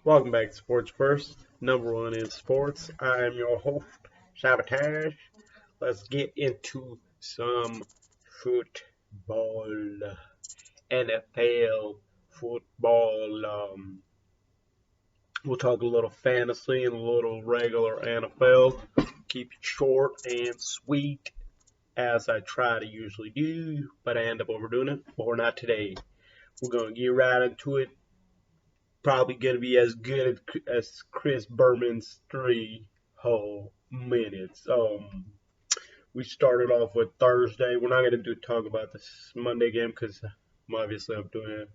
Welcome back to Sports First, number one in sports. I am your host, Sabotage. Let's get into some football, NFL football. We'll talk a little fantasy and a little regular NFL. Keep it short and sweet, as I try to usually do, but I end up overdoing it, or not today. We're going to get right into it. Probably going to be as good as Chris Berman's 3 whole minutes. We started off with Thursday. We're not going to talk about this Monday game because I'm doing it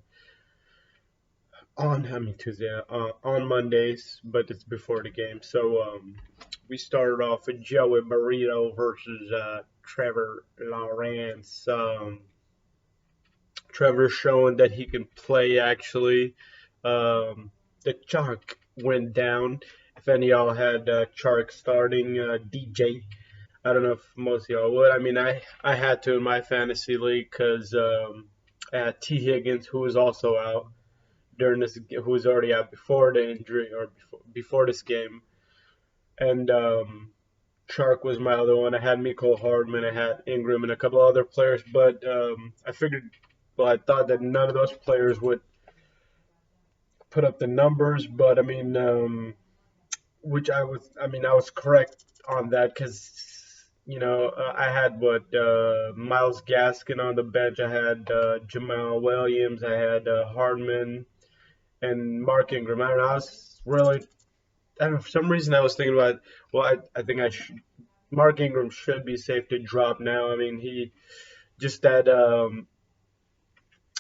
on Tuesday on Mondays, but it's before the game. So we started off with Joey Burrito versus Trevor Lawrence. Trevor's showing that he can play actually. The Chark went down. If any of y'all had Chark starting, DJ, I don't know if most of y'all would. I mean, I had to in my fantasy league because I had T. Higgins, who was also out during this, who was already out before the injury or before this game, and Chark was my other one. I had Mecole Hardman, I had Ingram, and a couple other players, but I thought that none of those players would put up the numbers, but I was correct on that because I had Miles Gaskin on the bench, I had Jamal Williams, I had Hardman and Mark Ingram. I don't know, I don't know, for some reason I was thinking about, I think Mark Ingram should be safe to drop now. I mean, he just that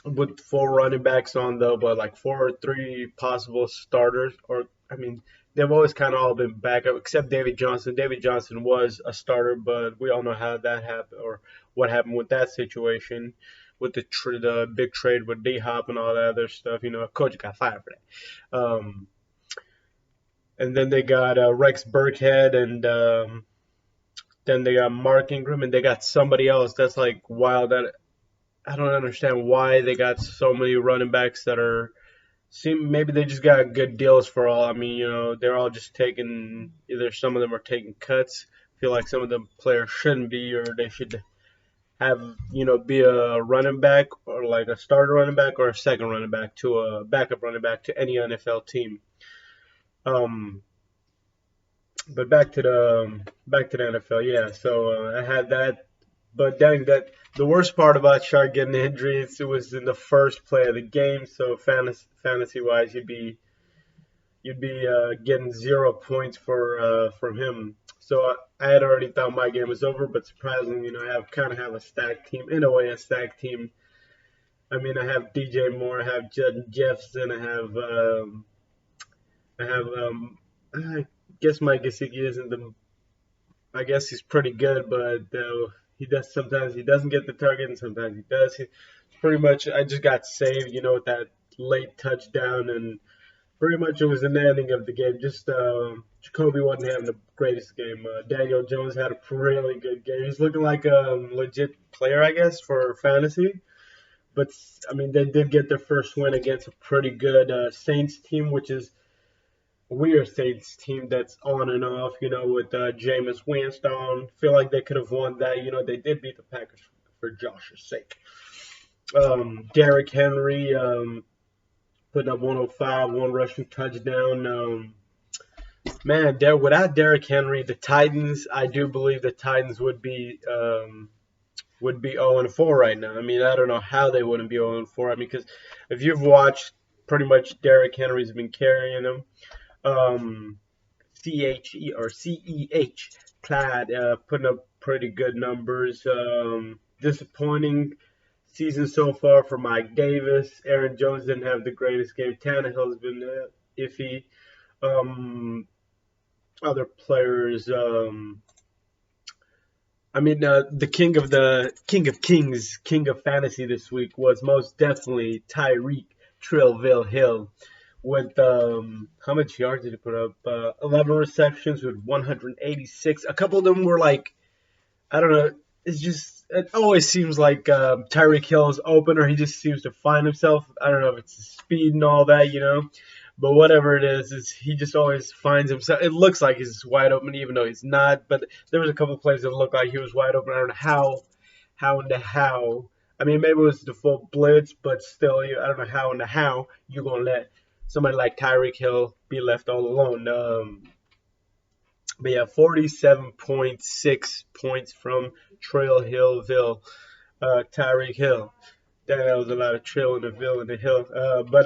with four running backs on like 4 or 3 possible starters, or I mean, they've always kind of all been backup except David Johnson. David Johnson was a starter, but we all know how that happened or what happened with that situation with the big trade with D Hop and all that other stuff. Coach got fired for that. And then they got Rex Burkhead, and then they got Mark Ingram, and they got somebody else that's like wild. That I don't understand why they got so many running backs that are maybe they just got good deals for all. I mean, they're all just taking, either some of them are taking cuts. I feel like some of the players shouldn't be, or they should have, be a running back or like a starter running back or a second running back to a backup running back to any NFL team. Um, but back to the NFL, yeah. So I had that, but dang, that the worst part about Shark getting injuries, it was in the first play of the game. So fantasy wise, you'd be getting 0 points from him. So I had already thought my game was over, but surprisingly, I kind of have a stacked team in a way. A stacked team. I mean, I have DJ Moore, I have Judd Jefferson, I guess Mike Gesicki isn't the. I guess he's pretty good, but he does sometimes he doesn't get the target, and sometimes he does. Pretty much, I just got saved, with that late touchdown, and pretty much it was the ending of the game. Just Jacoby wasn't having the greatest game. Daniel Jones had a really good game. He's looking like a legit player, I guess, for fantasy. But I mean, they did get their first win against a pretty good Saints team, which is weird Saints team that's on and off, with Jameis Winston. Feel like they could have won that. They did beat the Packers for Josh's sake. Derrick Henry putting up 105, one rushing touchdown. Without Derrick Henry, the Titans, I do believe the Titans would be 0-4 right now. I mean, I don't know how they wouldn't be 0-4. I mean, because if you've watched, pretty much Derrick Henry's been carrying them. CEH Clyde putting up pretty good numbers. Disappointing season so far for Mike Davis. Aaron Jones didn't have the greatest game. Tannehill's been iffy. Other players. The king of kings, king of fantasy this week was most definitely Tyreek Trillville Hill with how much yards did he put up? 11 receptions with 186. A couple of them were like, I don't know. It always seems like Tyreek Hill is open, or he just seems to find himself. I don't know if it's his speed and all that, But whatever it is he just always finds himself. It looks like he's wide open, even though he's not. But there was a couple plays that looked like he was wide open. I don't know how. I mean, maybe it was the full blitz, but still, I don't know how and how you're gonna let somebody like Tyreek Hill be left all alone. But yeah, 47.6 points from Trail Hillville, Tyreek Hill. That was a lot of trail in the Ville and the hill. But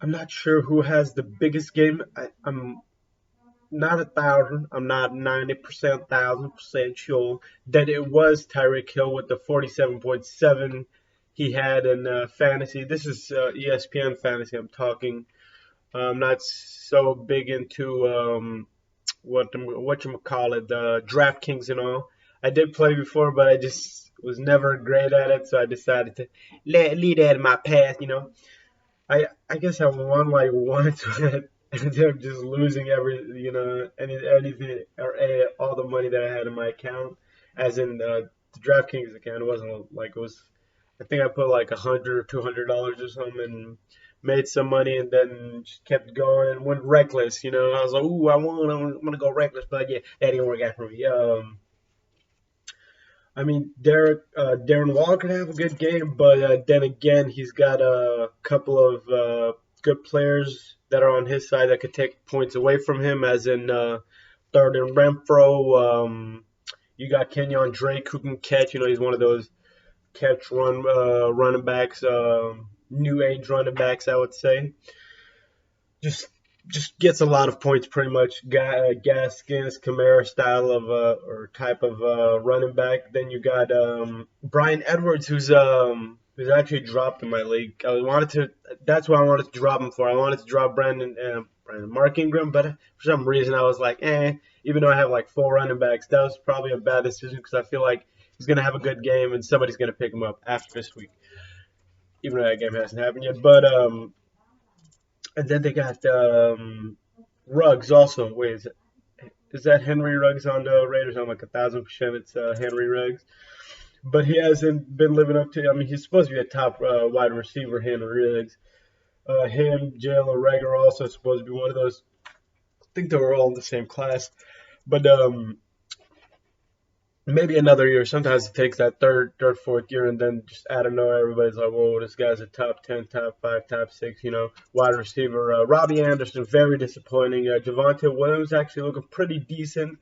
I'm not sure who has the biggest game. I'm not 1,000. I'm not 90%, 1,000% sure that it was Tyreek Hill with the 47.7 he had in fantasy. This is ESPN fantasy. I'm talking. I'm not so big into what you call it, the DraftKings and all. I did play before, but I just was never great at it, so I decided to leave that in my past. I guess I won like once, but I ended up just losing anything or all the money that I had in my account, as in the DraftKings account. It wasn't like it was. I think I put like $100 or $200 or something, and made some money, and then just kept going and went reckless. I was like, ooh, I won. I'm gonna go reckless, but yeah, that didn't work out for me. I mean, Darren Waller could have a good game, but then again, he's got a couple of good players that are on his side that could take points away from him, as in third and Renfro. You got Kenyon Drake who can catch. He's one of those catch running backs, new age running backs, I would say. Just just gets a lot of points pretty much. Gaskins, Kamara style of or type of running back. Then you got Brian Edwards, who's actually dropped in my league. That's what I wanted to drop him for. I wanted to drop Brandon Mark Ingram, but for some reason I was like, eh. Even though I have like four running backs, that was probably a bad decision because I feel like he's gonna have a good game and somebody's gonna pick him up after this week. Even though that game hasn't happened yet, but and then they got Ruggs also. Wait, is that Henry Ruggs on the Raiders? I'm like 1,000% it's Henry Ruggs. But he hasn't been living up to. I mean, he's supposed to be a top wide receiver, Henry Ruggs. Him, Jalen Reagor also supposed to be one of those. I think they were all in the same class. But maybe another year. Sometimes it takes that third, fourth year, and then just out of nowhere, everybody's like, "Whoa, this guy's a top 10, top 5, top 6, wide receiver." Robbie Anderson, very disappointing. Javonte Williams actually looking pretty decent.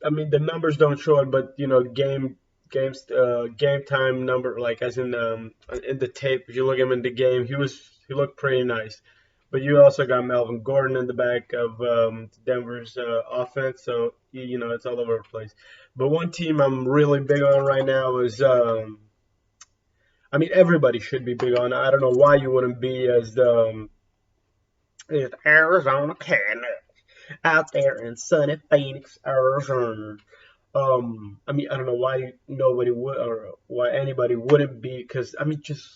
I mean, the numbers don't show it, but game time number, like as in the tape, if you look at him in the game, he looked pretty nice. But you also got Melvin Gordon in the back of Denver's offense, so it's all over the place. But one team I'm really big on right now is, I mean, everybody should be big on. I don't know why you wouldn't be, as is Arizona Cardinals out there in sunny Phoenix, Arizona. I mean, I don't know why nobody would or why anybody wouldn't be, because I mean, just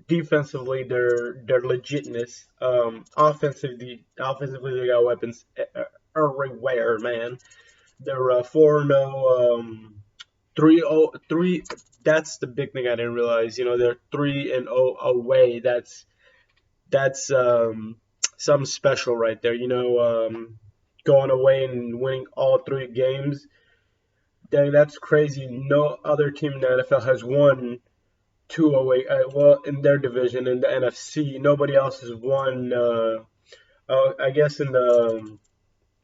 defensively, they're legitness. Offensively, they got weapons everywhere, man. They're 4-0, 3-0, 3. That's the big thing I didn't realize. They're 3-0 away. That's something special right there. Going away and winning all three games. Dang, that's crazy. No other team in the NFL has won two away. Well, in their division in the NFC, nobody else has won. I guess in the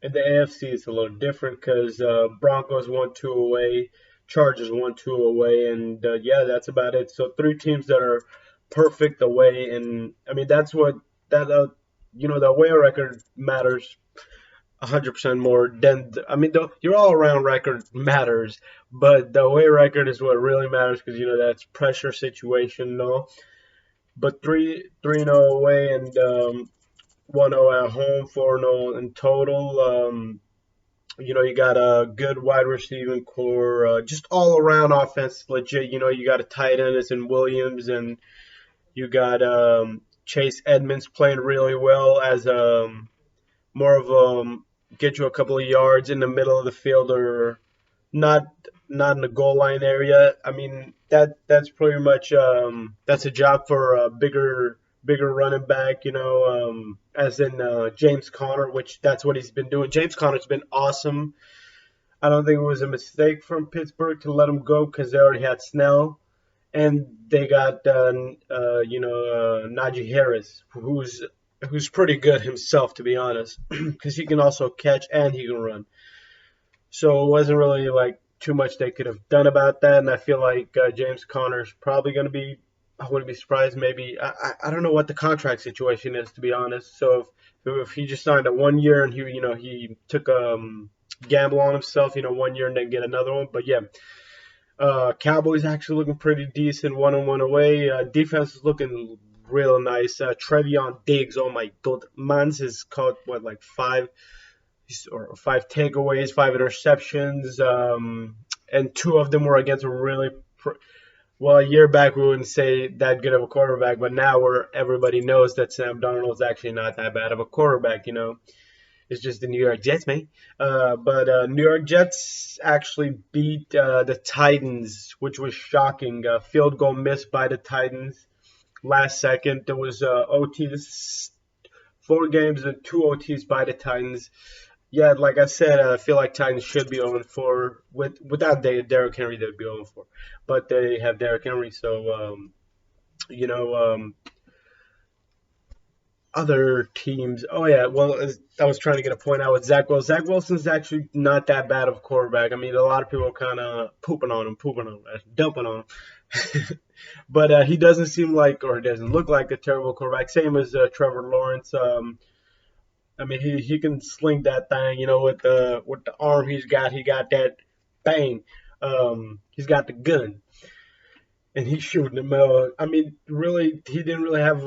AFC it's a little different because Broncos won two away, Chargers won two away, and yeah, that's about it. So three teams that are perfect away, and I mean the away record matters 100% more than I mean your all around record matters, but the away record is what really matters because that's pressure situation, no. But three no away and 1-0 at home, 4-0 in total. You got a good wide receiving core, just all around offense legit. You got a tight end as in Williams, and you got Chase Edmonds playing really well as more of get you a couple of yards in the middle of the field or not not in the goal line area. I mean that's pretty much that's a job for bigger bigger running back, as in James Conner, which that's what he's been doing. James Conner's been awesome. I don't think it was a mistake from Pittsburgh to let him go because they already had Snell and they got Najee Harris, who's pretty good himself, to be honest, because he can also catch and he can run. So it wasn't really like too much they could have done about that, and I feel like James Conner's probably going to be. I wouldn't be surprised. Maybe I don't know what the contract situation is, to be honest. So if he just signed a 1 year and he took gamble on himself, 1 year and then get another one. But yeah, Cowboys actually looking pretty decent, 1-1 away. Defense is looking real nice. Trevion Diggs, oh my god, Mans has caught what like five takeaways, five interceptions, and two of them were against a really well. A year back we wouldn't say that good of a quarterback, but now where everybody knows that Sam Darnold's actually not that bad of a quarterback. It's just the New York Jets, man. But New York Jets actually beat the Titans, which was shocking. Field goal missed by the Titans last second. There was OTs, 4 games and 2 OTs by the Titans. Yeah, like I said, I feel like Titans should be 0-4. Without Derrick Henry, they'd be 0-4. But they have Derrick Henry, so you know, other teams. Oh yeah, well, I was trying to get a point out with Zach Wilson. Zach Wilson's actually not that bad of a quarterback. I mean, a lot of people are kind of pooping on him, dumping on him. But he doesn't seem like, or doesn't look like a terrible quarterback. Same as Trevor Lawrence. I mean, he can sling that thing, with the arm he's got. He got that bang. He's got the gun, and he's shooting them. I mean, really, he didn't really have.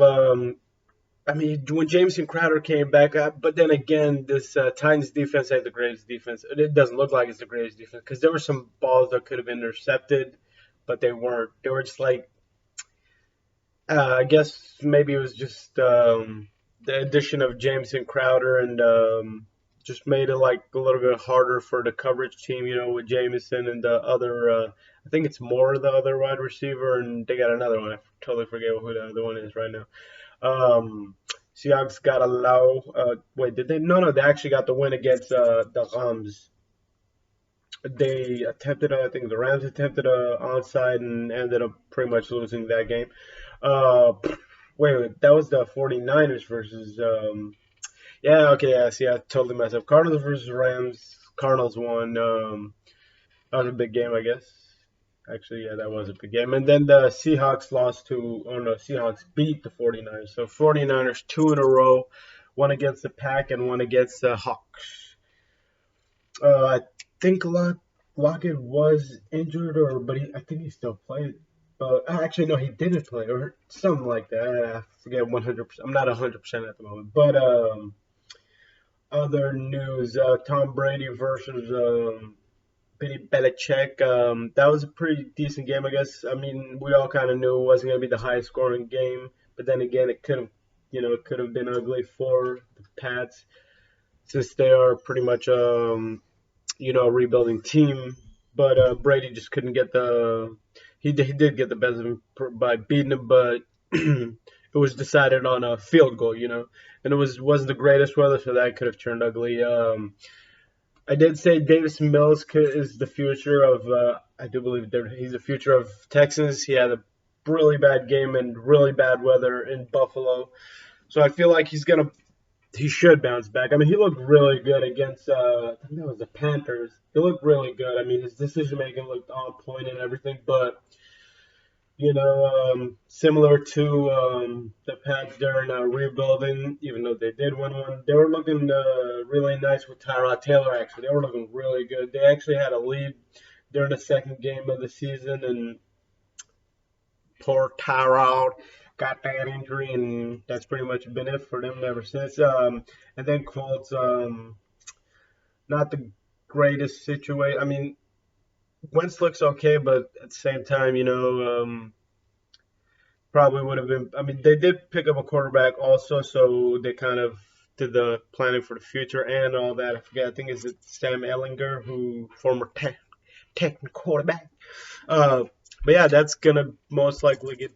I mean, when Jameson Crowder came back up, but then again, this Titans defense had the greatest defense. It doesn't look like it's the greatest defense because there were some balls that could have been intercepted, but they weren't. They were just like, I guess maybe it was just the addition of Jameson Crowder and just made it like a little bit harder for the coverage team, with Jameson and the other. I think it's more the other wide receiver, and they got another one. I totally forget who the other one is right now. Seahawks got a low. Wait, did they? No, they actually got the win against the Rams. They attempted, I think the Rams attempted a onside and ended up pretty much losing that game. Uh, wait, that was the 49ers versus. Yeah, okay, yeah, see, I totally messed up. Cardinals versus Rams. Cardinals won. That was a big game, I guess. Actually, yeah, that was a big game. And then the Seahawks lost to, oh no, Seahawks beat the 49ers. So 49ers 2 in a row, one against the Pack and one against the Hawks. I think Lockett was injured, I think he still played. Actually, no, he didn't play, or something like that. I forget 100%. I'm not 100% at the moment. But other news: Tom Brady versus Billy Belichick. That was a pretty decent game, I guess. I mean, we all kind of knew it wasn't going to be the highest scoring game, but then again, it could have been ugly for the Pats since they are pretty much a rebuilding team. But Brady just couldn't get the. He did get the best of him by beating him, but it was decided on a field goal, and it wasn't the greatest weather, so that could have turned ugly. I did say Davis Mills is the future of. I do believe that he's the future of Texans. He had a really bad game and really bad weather in Buffalo, so I feel like he should bounce back. I mean, he looked really good against. I think that was the Panthers. He looked really good. I mean, his decision making looked on point and everything, but similar to the Pats during rebuilding, even though they did win one, they were looking really nice with Tyrod Taylor, actually. They were looking really good. They actually had a lead during the second game of the season, and poor Tyrod got that injury, and that's pretty much been it for them ever since. And then Colts, not the greatest situation. I mean, Wentz looks okay, but at the same time, probably would have been. I mean, they did pick up a quarterback also, so they kind of did the planning for the future and all that. I forget. I think it's Sam Ellinger, who former Technical quarterback. But yeah, that's gonna most likely get